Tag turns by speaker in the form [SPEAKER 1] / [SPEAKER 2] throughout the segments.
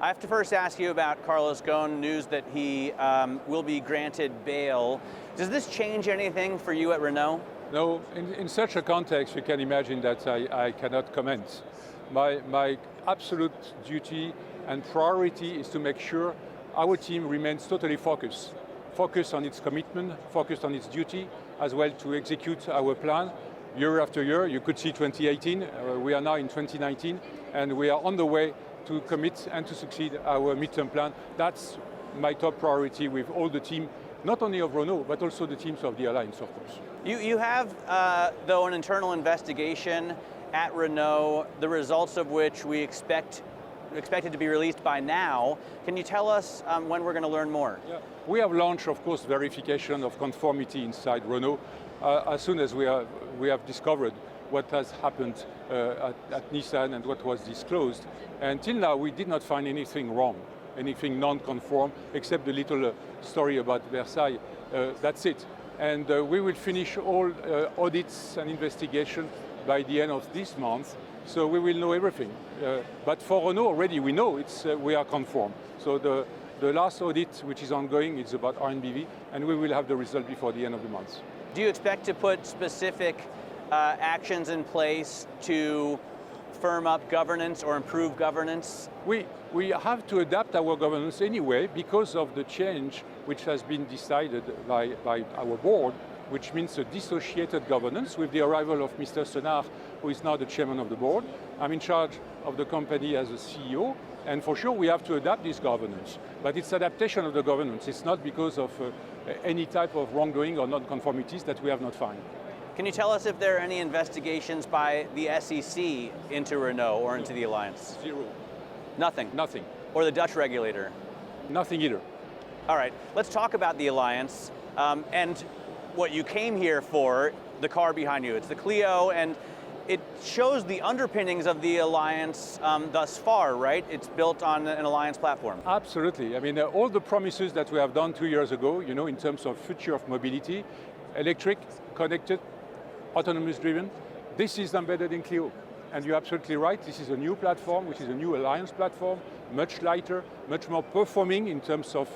[SPEAKER 1] I have to first ask you about Carlos Ghosn, news that he will be granted bail. Does this change anything for you at Renault?
[SPEAKER 2] No, in such a context, you can imagine that I cannot comment. My absolute duty and priority is to make sure our team remains totally focused on its commitment, focused on its duty, as well to execute our plan year after year. You could see 2018, we are now in 2019, and we are on the way to commit and to succeed our midterm plan. That's my top priority with all the team, not only of Renault, but also the teams of the Alliance, of course.
[SPEAKER 1] You have, though, an internal investigation at Renault, the results of which we expected to be released by now. Can you tell us when we're going to learn more?
[SPEAKER 2] Yeah. We have launched, of course, verification of conformity inside Renault as soon as we have discovered what has happened at Nissan and what was disclosed. Until now, we did not find anything wrong, anything non-conform, except the little story about Versailles. That's it. And we will finish all audits and investigation by the end of this month, so we will know everything. But for Renault already, we know we are conform. So the last audit, which is ongoing, is about RNBV, and we will have the result before the end of the month.
[SPEAKER 1] Do you expect to put specific actions in place to firm up governance or improve governance?
[SPEAKER 2] We have to adapt our governance anyway because of the change which has been decided by our board, which means a dissociated governance with the arrival of Mr. Senard, who is now the chairman of the board. I'm in charge of the company as a CEO, and for sure we have to adapt this governance. But it's adaptation of the governance. It's not because of any type of wrongdoing or non-conformities that we have not found.
[SPEAKER 1] Can you tell us if there are any investigations by the SEC into Renault or into the Alliance?
[SPEAKER 2] Zero.
[SPEAKER 1] Nothing?
[SPEAKER 2] Nothing.
[SPEAKER 1] Or the Dutch regulator?
[SPEAKER 2] Nothing either.
[SPEAKER 1] All right, let's talk about the Alliance and what you came here for, the car behind you. It's the Clio, and it shows the underpinnings of the Alliance thus far, right? It's built on an Alliance platform.
[SPEAKER 2] Absolutely. I mean, all the promises that we have done 2 years ago, you know, in terms of future of mobility, electric, connected, autonomous driven, this is embedded in Clio. And you're absolutely right, this is a new platform, which is a new Alliance platform, much lighter, much more performing in terms of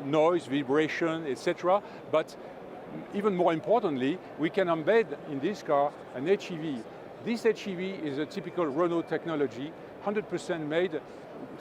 [SPEAKER 2] noise, vibration, etc. But even more importantly, we can embed in this car an HEV. This HEV is a typical Renault technology, 100% made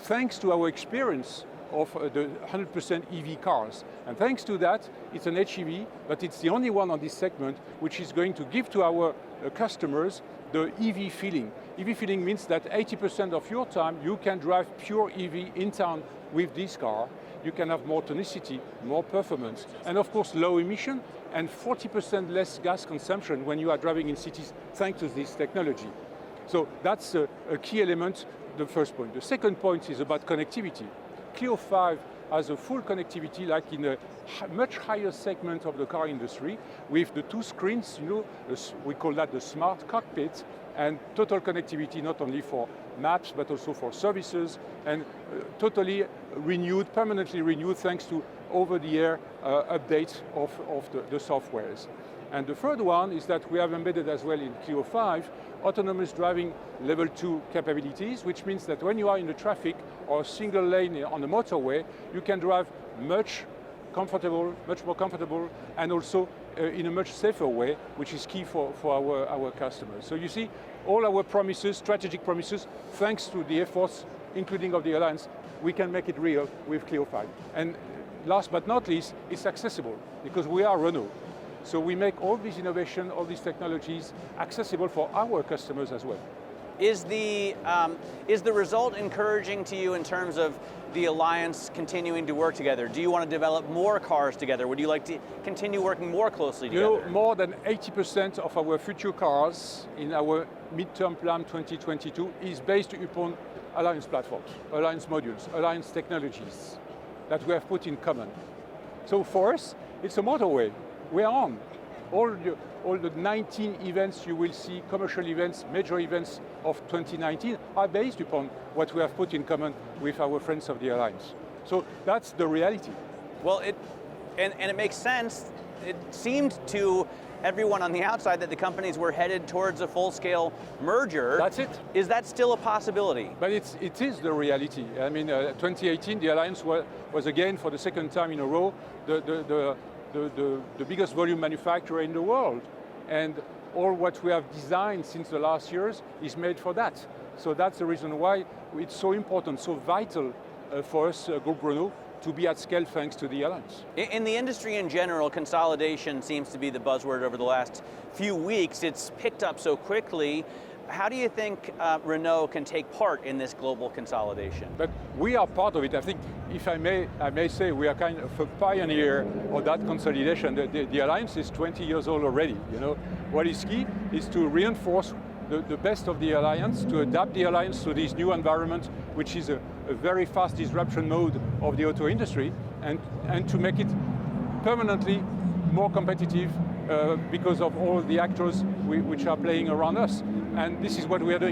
[SPEAKER 2] thanks to our experience of the 100% EV cars. And thanks to that, it's an HEV, but it's the only one on this segment which is going to give to our customers the EV feeling. EV feeling means that 80% of your time you can drive pure EV in town with this car. You can have more tonicity, more performance, and of course low emission and 40% less gas consumption when you are driving in cities thanks to this technology. So that's a key element, the first point. The second point is about connectivity. Clio 5 has a full connectivity like in a much higher segment of the car industry with the 2 screens, you know, we call that the smart cockpit, and total connectivity not only for maps but also for services, and totally renewed, permanently renewed thanks to over-the-air updates of the softwares. And the third one is that we have embedded as well in Clio 5 autonomous driving level 2 capabilities, which means that when you are in the traffic or a single lane on the motorway, you can drive much more comfortable, and also in a much safer way, which is key for our customers. So you see, all our promises, strategic promises, thanks to the efforts, including of the Alliance, we can make it real with Clio 5. And last but not least, it's accessible, because we are Renault. So we make all these innovation, all these technologies accessible for our customers as well.
[SPEAKER 1] Is the result encouraging to you in terms of the Alliance continuing to work together? Do you want to develop more cars together? Would you like to continue working more closely together?
[SPEAKER 2] You know, more than 80% of our future cars in our midterm plan 2022 is based upon Alliance platforms, Alliance modules, Alliance technologies that we have put in common. So for us, it's a motorway. We are on. All the 19 events you will see, commercial events, major events of 2019 are based upon what we have put in common with our friends of the Alliance. So that's the reality.
[SPEAKER 1] Well, it makes sense it seemed to everyone on the outside that the companies were headed towards a full-scale merger.
[SPEAKER 2] That's it.
[SPEAKER 1] Is that still a possibility?
[SPEAKER 2] But it is the reality. I mean, 2018, the alliance was again, for the second time in a row, the biggest volume manufacturer in the world. And all what we have designed since the last years is made for that. So that's the reason why it's so important, so vital for us, Group Renault, to be at scale thanks to the alliance.
[SPEAKER 1] In the industry in general, consolidation seems to be the buzzword over the last few weeks. It's picked up so quickly. How do you think Renault can take part in this global consolidation?
[SPEAKER 2] But we are part of it. I think, if I may say, we are kind of a pioneer of that consolidation. The alliance is 20 years old already. You know, what is key is to reinforce the best of the alliance, to adapt the alliance to this new environment, which is a very fast disruption mode of the auto industry, and to make it permanently more competitive because of all the actors which are playing around us. And this is what we are doing.